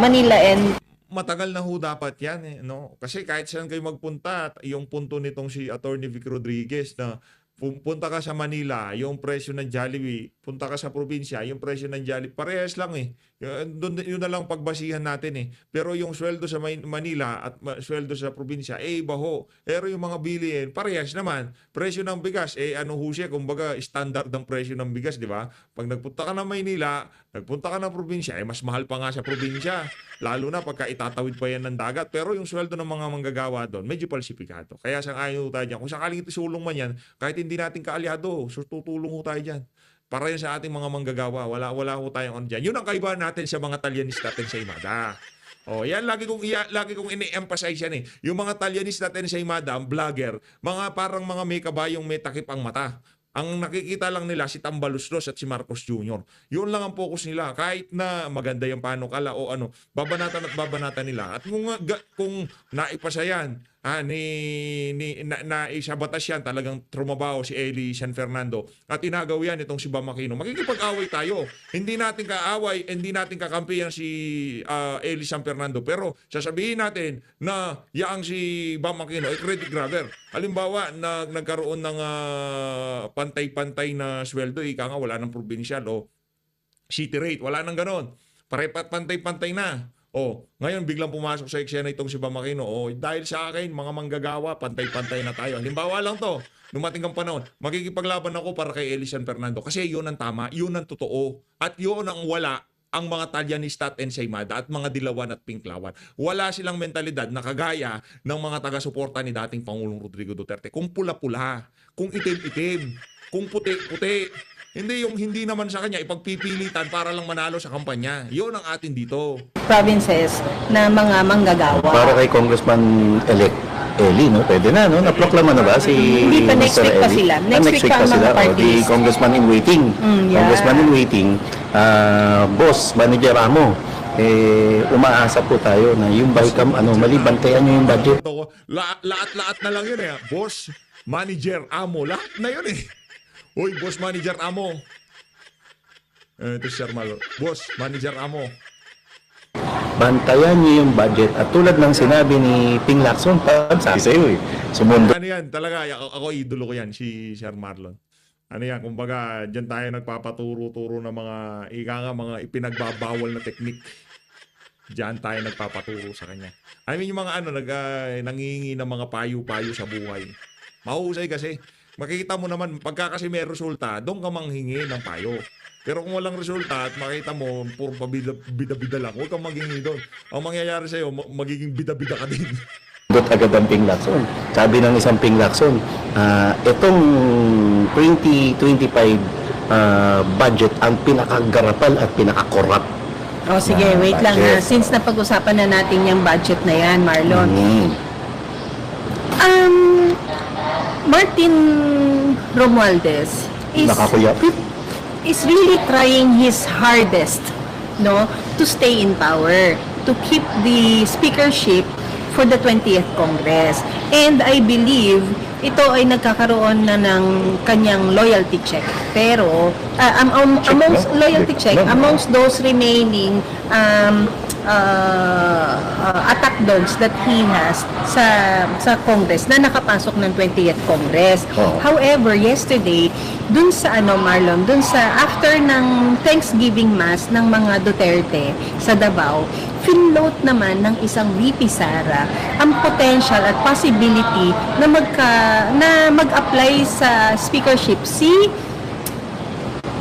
S5: Manila and
S2: matagal na ho dapat yan Kasi kahit saan kayo magpunta, yung punto nitong si Attorney Vic Rodriguez na punta ka sa Manila, yung presyo ng Jollibee, punta ka sa probinsya, yung presyo ng Jollibee, parehas lang yun na lang pagbasihan natin Pero yung sweldo sa Manila at sweldo sa probinsya, iba ho. Pero yung mga bilihin, parehas naman. Presyo ng bigas, kumbaga standard ng presyo ng bigas, di ba? Pag nagpunta ka ng Maynila, nagpunta ka ng probinsya, mas mahal pa nga sa probinsya. Lalo na pagka itatawid pa yan ng dagat. Pero yung sweldo ng mga manggagawa doon, medyo palsipikado. Kaya sang-ayon tayo dyan. Kung sakaling sulong man yan, kahit hindi natin kaalyado, tutulong ho tayo dyan. Para yan sa ating mga manggagawa. Wala ho tayong dyan. Yun ang kaibahan natin sa mga Talyanista natin sa Imada. Yan lagi kong ini-emphasize yan Yung mga Talyanista natin sa Imada, ang vlogger, parang mga may kabayong may takip ang mata. Ang nakikita lang nila si Tambaluslos at si Marcos Jr. Yun lang ang focus nila. Kahit na maganda yung panukala o babanatan nila. At kung naipasa yan, na isa batas yan, talagang trumabaho si Eli San Fernando at inagaw yan itong si Bam Aquino, makikipag-away tayo. Hindi natin kaaway, hindi natin kakampihan si Eli San Fernando, pero sasabihin natin na yaang si Bam Aquino ay credit grabber. Halimbawa, nagkaroon ng pantay-pantay na sweldo, ika nga wala ng provincial o city rate, wala nang ganon. Pantay-pantay na. Ngayon biglang pumasok sa eksena itong si Bam Aquino. Dahil sa akin, mga manggagawa, pantay-pantay na tayo. Halimbawa lang to, dumating ang panahon, makikipaglaban ako para kay Eli San Fernando kasi yun ang tama, yun ang totoo. At yun ang wala ang mga Talyanista at Ensaymada at mga Dilawan at Pinklawan. Wala silang mentalidad na kagaya ng mga taga-suporta ni dating Pangulong Rodrigo Duterte. Kung pula-pula, kung itim-itim, kung puti-puti. Hindi naman sa kanya ipagpipilitan para lang manalo sa kampanya. Yun ang atin dito.
S5: Provinces na mga manggagawa.
S4: Para kay Congressman-elect Eli, no? Pwede na, no? Naproklama na ba si
S5: Hindi pa, next
S4: Mr.
S5: week pa
S4: Eli?
S5: sila. Next week pa ang mga
S4: The
S5: parties.
S4: Congressman in waiting.
S5: Yeah.
S4: Congressman in waiting. Boss, Manager Amo, umaasa po tayo na yung BICAM, mali, bantayan nyo yung budget.
S2: Lahat na lang yun eh. Boss, manager, amo. Lahat na yun eh. Uy, boss, manager, amo. Ito si Sir Malo. Boss, manager, amo.
S4: Bantayan nyo yung budget. At tulad ng sinabi ni Ping Lacson, sabi sa'yo sumundo.
S2: Ano yan? Talaga, ako idolo ko yan, si Sir Marlon. Ano yan? Kumbaga, dyan tayo nagpapaturo-turo ng mga ipinagbabawal na teknik. Diyan tayo nagpapaturo sa kanya. I mean, yung mga nangingi ng mga payo-payo sa buhay. Mahusay kasi. Makikita mo naman, pagka kasi may resulta, doon ka manghingi ng payo. Pero kung walang resulta at makita mo, puro bida-bida lang, huwag kang maghingi doon. Ang mangyayari sa'yo, magiging bida-bida ka din.
S4: Dot agad ang Ping Lacson. Sabi ng isang Ping Lacson, itong 2025 budget ang pinakagarapal at pinakakorap.
S5: Sige, wait lang ha. Since napag-usapan na natin yung budget na yan, Marlon. Martin Romualdez is really trying his hardest, no, to stay in power, to keep the speakership for the 20th Congress. And I believe ito ay nagkakaroon na ng kanyang loyalty check. Pero amongst loyalty check, amongst those remaining attack dogs that he has sa Congress na nakapasok ng 20th Congress. However, yesterday, dun sa Marlon, dun sa after ng Thanksgiving Mass ng mga Duterte sa Davao, finloat naman ng isang VP Sara ang potential at possibility na mag-apply sa speakership si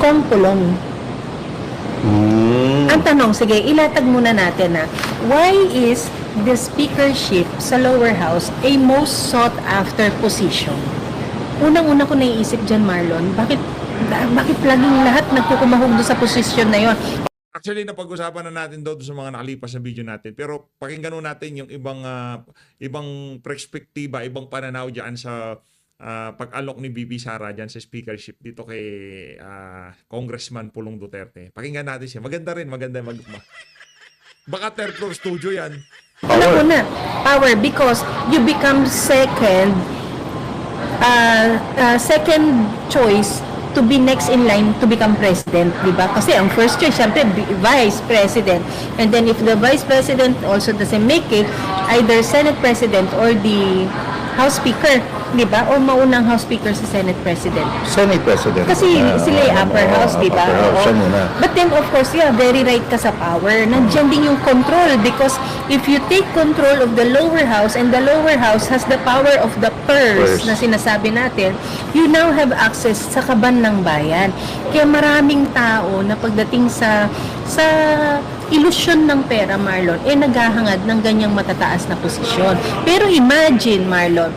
S5: Kong Pulong. Ang tanong, sige, ilatag muna natin why is the speakership sa lower house a most sought after position? Unang-una ko naiisip dyan, Marlon, bakit laging lahat nagkukumahog doon sa posisyon na yon?
S2: Actually, napag-usapan na natin doon sa mga nakalipas na video natin. Pero pakinggan natin yung ibang perspektiba, ibang pananaw dyan sa pag-alok ni VP Sara dyan sa speakership dito kay Congressman Pulong Duterte. Pakinggan natin siya. Maganda. Baka third floor studio yan.
S5: Power because you become second choice to be next in line to become president, di ba? Kasi ang first choice, syempre, vice president. And then if the vice president also doesn't make it, either Senate president or the House Speaker, di ba? O maunang House Speaker sa Senate President.
S4: Senate President.
S5: Kasi sila yung upper house, di ba? But then, of course, very right ka sa power. Nandiyan din yung control because if you take control of the lower house and the lower house has the power of the purse na sinasabi natin, you now have access sa kaban ng bayan. Kaya maraming tao na pagdating sa ilusyon ng pera, Marlon, naghahangad ng ganyang matataas na posisyon. Pero imagine, Marlon,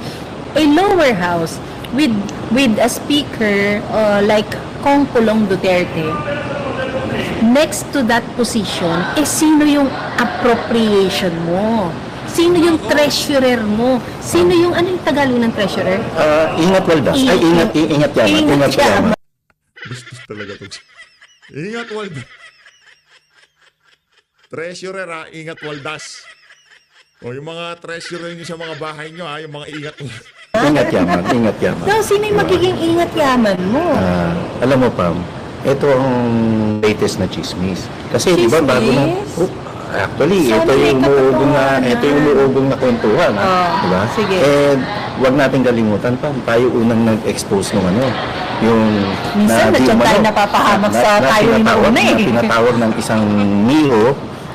S5: a lower house with a speaker like Kong Pulong Duterte, next to that position, sino yung appropriation mo? Sino yung treasurer mo? Sino yung, ano yung Tagalog ng treasurer?
S4: Ingat Waldas. Ay, ingat yaman.
S2: Bastos talaga ito. Ingat Waldas. Treasurer ingat Waldas. O yung mga treasure nyo sa mga bahay nyo, ha? Yung mga ingat mo.
S4: Ingat yaman, ingat yaman.
S5: So, sino yung magiging ingat yaman mo?
S4: Alam mo, Pam, ito ang latest na chismis. Kasi, di ba, bago na...
S5: Chismis?
S4: Oh, actually,
S5: Sana
S4: ito yung
S5: may
S4: umuugong na kwentuhan. Di ba?
S5: Sige.
S4: And wag natin kalimutan, Pam, tayo unang nag-expose ng yung...
S5: Minsan,
S4: di
S5: nandiyan
S4: umano,
S5: tayo napapahamak sa tayo yung
S4: tinatawag-
S5: nauna eh.
S4: na tinatawag ng isang Miho,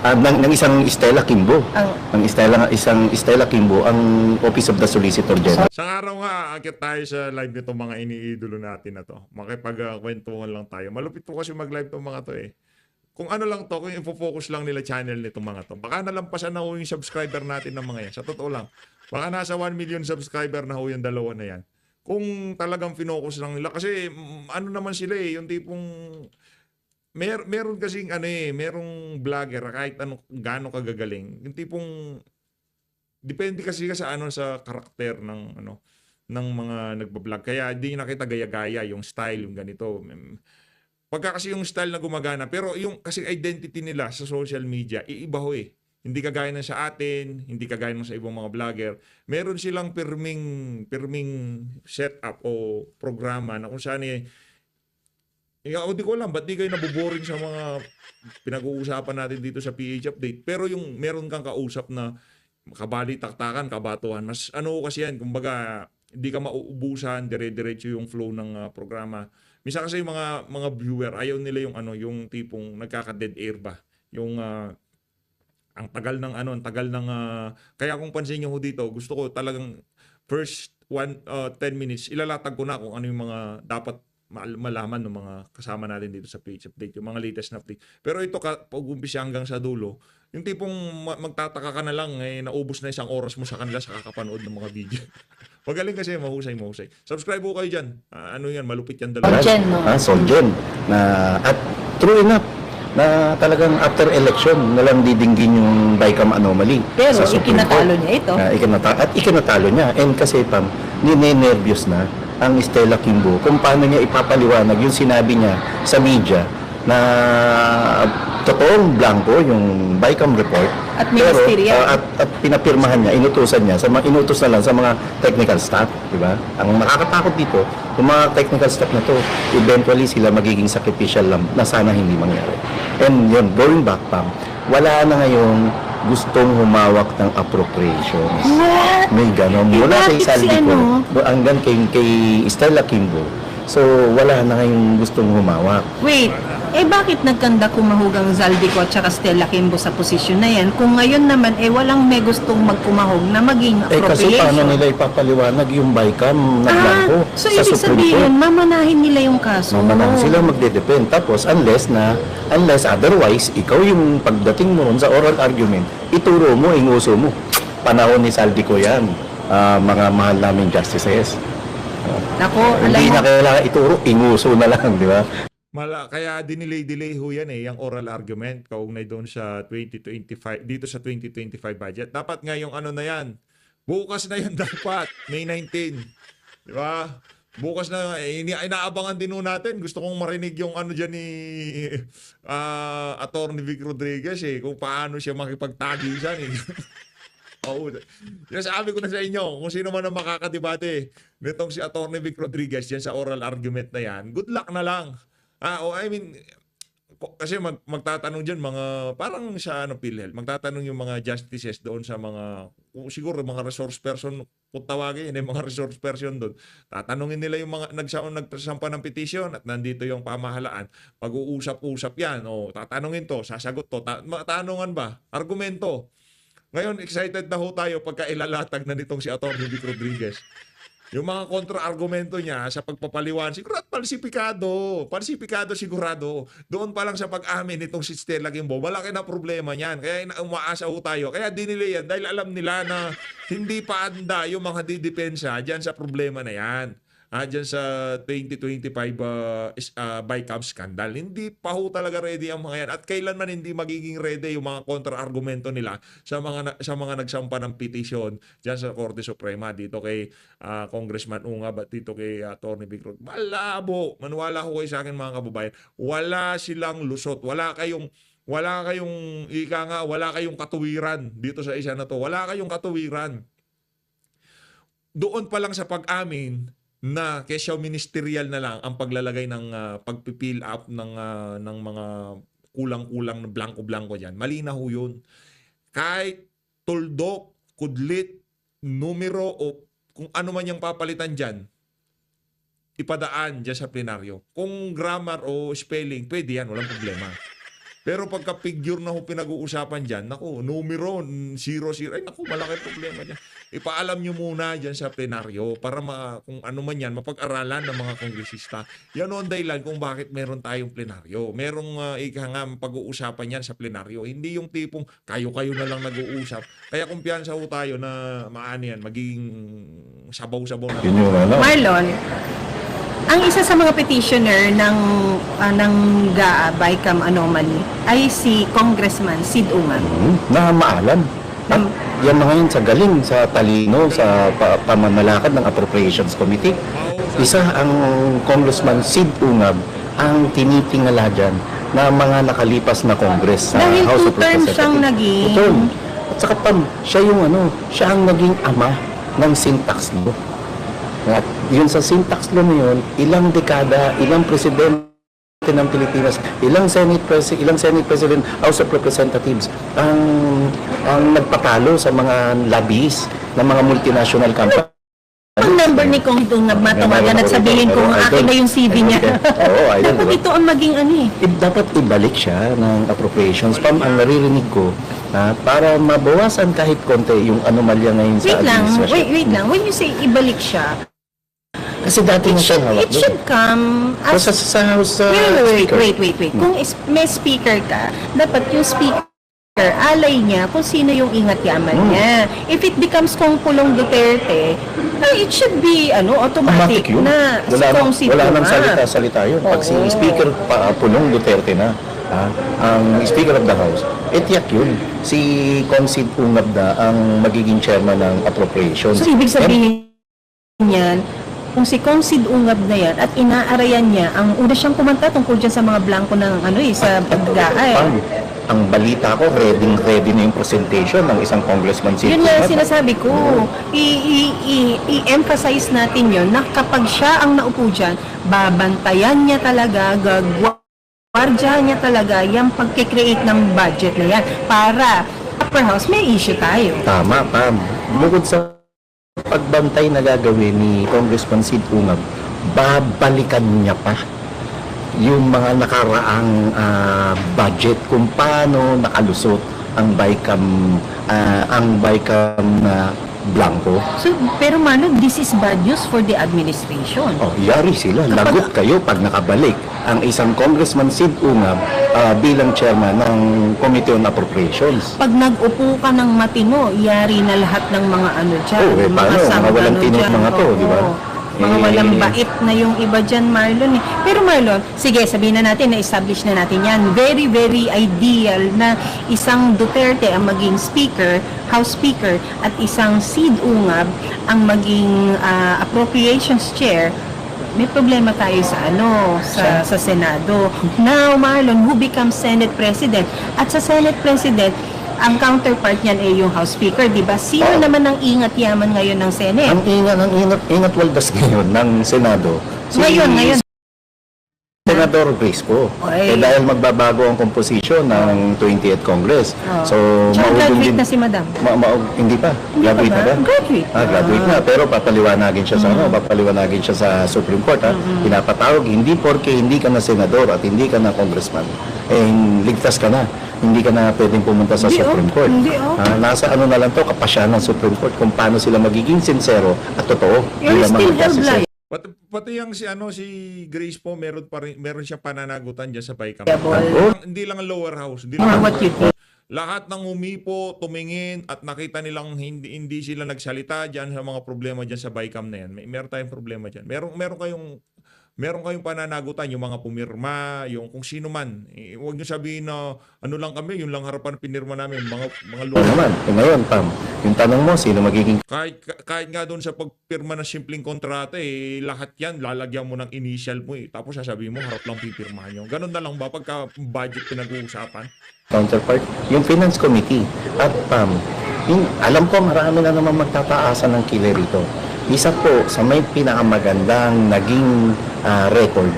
S4: ng isang Stella Kimbo. Ang isang Stella Kimbo, ang Office of the Solicitor General.
S2: Sa araw nga, akit tayo sa live nito mga iniidolo natin na to. Makipagkwentuhan lang tayo. Malupit po kasi mag-live itong mga to eh. Kung ano lang to, kung info-focus lang nila channel nitong mga to. Baka nalampasan na ho yung subscriber natin ng mga yan. Sa totoo lang. Baka nasa 1 million subscriber na ho yung dalawa na yan. Kung talagang finokus lang nila. Kasi ano naman sila eh, yung tipong... meron kasing merong vlogger kahit gaano kagagaling. Yung tipong depende kasi sa sa karakter ng ng mga nagba-vlog. Kaya di na kita gaya-gaya yung style, yung ganito. Pagka kasi yung style na gumagana, pero yung kasi identity nila sa social media, iiba ho eh. Hindi kagaya ng sa atin, hindi kagaya ng sa ibang mga vlogger. Meron silang pirming setup o programa na kung saan di ko alam, ba't di kayo nabuboring sa mga pinag-uusapan natin dito sa PH Update? Pero yung meron kang kausap na kabali-taktakan, kabatuhan, mas kasi yan, kumbaga, hindi ka mauubusan, dire-diretso yung flow ng programa. Minsan kasi yung mga viewer, ayaw nila yung yung tipong nagkaka-dead air ba? Yung ang tagal ng kaya kung pansin niyo ho dito, gusto ko talagang first 10 minutes ilalatag ko na kung ano yung mga dapat malaman ng mga kasama natin dito sa page update, yung mga latest na update. Pero ito pag-umpisa hanggang sa dulo, yung tipong magtataka ka na lang naubos na 1 oras mo sa kanila sa kakapanood ng mga video. Magaling kasi, mahusay. Subscribe po kayo dyan. Yan, malupit yan dalawa.
S5: Solgen, no?
S4: Solgen. At true enough, na talagang after election na lang didinggin yung Bicam anomaly.
S5: Pero
S4: sa Supreme
S5: ikinatalo
S4: Court.
S5: niya ito.
S4: Ikinatalo niya. And kasi, Pam, ninenervyos na ang Stella Kimbo kung paano niya ipapaliwanag yung sinabi niya sa media na totoong blanco yung Bicam report
S5: At ministerial.
S4: at pinapirmahan niya, inutusan niya inutos na lang sa mga technical staff, di ba? Ang nakakatakot dito, yung mga technical staff na to, eventually sila magiging sacrificial lang na sana hindi mangyari. And yun, going back, Pam, wala na ngayong gustong humawak ng appropriations.
S5: What?
S4: May gano'n. Mula sa
S5: bakit
S4: Isaldi
S5: si
S4: ko,
S5: ano?
S4: hanggang kay Stella Kimbo. So, wala na ngayong gustong humawak.
S5: Wait, bakit nagkanda kumahugang Zaldico at saka Stella Kimbo sa posisyon na yan? Kung ngayon naman, walang may gustong magkumahog na maging
S4: Kasi
S5: appropriation.
S4: paano nila ipapaliwanag yung Bicam na blanco
S5: so
S4: sa
S5: ibig
S4: Supreme
S5: sabihin,
S4: Court?
S5: mamanahin nila yung kaso.
S4: Mamanahan sila magde-depend. Tapos, unless otherwise, ikaw yung pagdating mo ron sa oral argument, ituro mo, inguso mo. Panahon ni Saldico yan, mga mahal naming justices.
S5: Nako, alam
S4: Hindi
S5: mo,
S4: na kailangan ituro, inguso na lang, di ba?
S2: Kaya dinilay-delay ho yan yung oral argument kaugnay doon sa 2025, dito sa 2025 budget. Dapat nga yung na yan, bukas na yan dapat, May 19. Di ba? Bukas na, inaabangan din ho natin. Gusto kong marinig yung dyan ni Attorney Vic Rodriguez kung paano siya makipagtagisan Oo. Sabi ko na sa inyo, kung sino man ang makakadebate nitong si Attorney Vic Rodriguez yan sa oral argument na yan, good luck na lang. Kasi magtatanong dyan mga, parang sa PhilHealth, magtatanong yung mga justices doon sa mga, siguro mga resource person, kung tawagin yung mga resource person doon. Tatanungin nila yung mga nagsasampa ng petition at nandito yung pamahalaan. Pag-uusap-usap yan, tatanungin to, sasagot to, tanungan ba? Argumento. Ngayon, excited na ho tayo pagka ilalatag na nitong si Atty. Vic Rodriguez. Yung mga kontra-argumento niya sa pagpapaliwan, sigurado palsipikado sigurado. Doon pa lang sa pag-amin nitong si Stella Kimbo, malaki na problema niyan. Kaya umaasa ho tayo. Kaya dinili yan dahil alam nila na hindi pa anda yung mga didepensa dyan sa problema na yan. Dyan sa 2025 Bicam scandal. Hindi pa ho talaga ready ang mga yan. At kailanman hindi magiging ready yung mga kontra-argumento nila sa mga nagsampa ng petition dyan sa Korte Suprema. Dito kay Congressman Unga, at dito kay Atty. Vic Rodriguez. Malabo. Maniwala ko kayo sa akin mga kababayan. Wala silang lusot. Wala kayong Wala kayong, ika nga, wala kayong katuwiran dito sa isa na to. Wala kayong katuwiran. Doon pa lang sa pag-amin na kesyo ministerial na lang ang paglalagay ng pagpipill up ng mga kulang-kulang na blanco-blanco dyan. Mali na ho yun. Kahit tuldok, kudlit, numero o kung ano man yung papalitan dyan, ipadaan dyan sa plenaryo. Kung grammar o spelling, pwede yan, walang problema. Pero pagka figure na ho pinag-uusapan dyan, naku, numero, 00, ay naku, malaki problema dyan. Ipaalam nyo muna dyan sa plenaryo para kung ano man yan, mapag-aralan ng mga kongresista. Yan ang dahilan kung bakit meron tayong plenaryo. Merong pag-uusapan yan sa plenaryo. Hindi yung tipong kayo-kayo na lang nag-uusap. Kaya kumpiyansa ho tayo na maano yan, magiging sabaw-sabaw na.
S4: Yun yung ano.
S5: Marlon, ang isa sa mga petitioner ng GAA BICAM anomaly ay si Congressman Sid Ungan.
S4: Na maalam. At yan mga yun sa galing, sa talino, sa pamamalakad ng Appropriations Committee. Isa ang Congressman Sid Ungab ang tinitingala dyan na mga nakalipas na Congress sa
S5: Dahil
S4: House of
S5: 2 terms
S4: Representatives.
S5: siyang naging.
S4: 2 term. At saka siya ang naging ama ng syntax law. At yun sa syntax law na yun, ilang dekada, ilang presidente ng Pilipinas, ilang Senate President, House of Representatives ang nagpatalo sa mga lobbies ng mga multinational companies.
S5: Ang number ni Kong Dungab matawagan at sabihin kung akin na yung CV niya.
S4: Oo, idol.
S5: Dapat ito ang maging ano eh.
S4: Dapat ibalik siya ng appropriations. Pam, ang naririnig ko, para mabawasan kahit konti yung anomalya ngayon sa administrasyon.
S5: Wait lang. When you say ibalik siya,
S4: Kasi dati na siya hawak
S5: it should come as...
S4: sa House Speaker.
S5: Wait. Kung may speaker ka, dapat yung speaker alay niya kung sino yung ingat yaman niya. If it becomes Kong Pulong Duterte, it should be automatic
S4: Yun.
S5: na si Kong
S4: Wala nang
S5: Siduma.
S4: salita yun. Pag si
S5: Oo.
S4: Speaker Pulong Duterte na, ang Speaker of the House, tiyak yun. Si Consid Ungab na ang magiging chairman ng appropriations.
S5: So, ibig sabihin niyan, kung si Kong Sid Ungab na yan at inaarayan niya, ang una siyang kumanta tungkol dyan sa mga blanco ng sa paggaan.
S4: Ang balita ko, ready na yung presentation ng isang congressman.
S5: Yun nga sinasabi ko. I-emphasize natin yun na kapag siya ang naupo dyan, babantayan niya talaga, gagwardyahan niya talaga yung pagkikreate ng budget na yan para upper house may issue tayo.
S4: Tama, Pam. Bukod sa pagbantay na gagawin ni Congressman Sid Ungab, babalikan niya pa yung mga nakaraang budget kung paano nakalusot ang BICAM Blanco.
S5: So, pero Marlon, this is bad news for the administration.
S4: Yari sila. Lagot kayo pag nakabalik ang isang Congressman Sid Ungab bilang chairman ng Committee on Appropriations.
S5: Pag nag-upo ka ng matino, yari na lahat ng mga dyan.
S4: Paano? Mga walang tinot mga to, di ba?
S5: Mga walang bait na yung iba dyan, Marlon. Pero Marlon, sige, sabihin na natin, na-establish na natin yan. Very, very ideal na isang Duterte ang maging speaker, House Speaker, at isang Sid Ungab ang maging appropriations chair. May problema tayo sa Senado. Now, Marlon, who becomes Senate President? At sa Senate President, ang counterpart niyan ay yung House Speaker, di ba? Sino naman ang ingat yaman ngayon ng Senate?
S4: Ang ingat waldas ngayon ng Senado.
S5: Ngayon.
S4: Senador Crispo. Dahil magbabago ang komposisyon ng 20th Congress. So,
S5: graduate na si Madam.
S4: Hindi pa. Graduate na ba?
S5: Graduate
S4: na. Pero papaliwanagin siya sa Supreme Court. Pinapatawag, hindi porke hindi ka na senador at hindi ka na congressman, ligtas ka na. Hindi ka na pwedeng pumunta sa Supreme Court. Nasa na lang to, kapasyan ng Supreme Court kung paano sila magiging sincero at totoo.
S5: You're still held liable.
S2: Pati yung si Grace po, meron siya pananagutan diyan sa BICAM. Hindi lang ang lower house, lahat ng humipo, tumingin at nakita nilang hindi sila nagsalita diyan sa mga problema diyan sa BICAM na yan. Meron tayong problema diyan. Meron kayong meron kayong pananagutan, yung mga pumirma, yung kung sino man. Huwag nyo sabihin na ano lang kami, yun lang harapan pinirma namin, mga
S4: Ano naman, ngayon, Pam, yung tanong mo, sino magiging
S2: kahit nga doon sa pagpirma ng simpleng kontrata, lahat yan, lalagyan mo ng initial mo Tapos sasabihin mo, harap lang pipirmahan nyo. Ganun na lang ba pagka budget pinag-uusapan?
S4: counterpart? Yung Finance Committee. At Pam, alam ko marami na naman magtataasan ng killer rito. Isa po sa may pinakamagandang naging record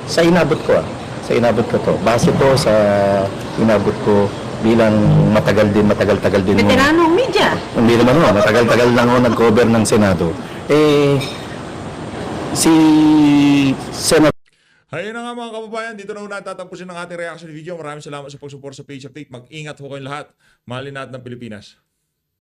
S4: sa inabot ko sa inabot ko to. Base po sa inabot ko bilang matagal-tagal din mo.
S5: Veteranong media.
S4: Hindi naman ho, matagal-tagal lang ho nag-cover ng Senado. Si Senator
S2: Ayun na nga mga kababayan, dito na ho natatapusin ang ating reaction video. Maraming salamat sa pag-support sa Page Update. Mag-ingat ho kayong lahat. Mahalin natin ng Pilipinas.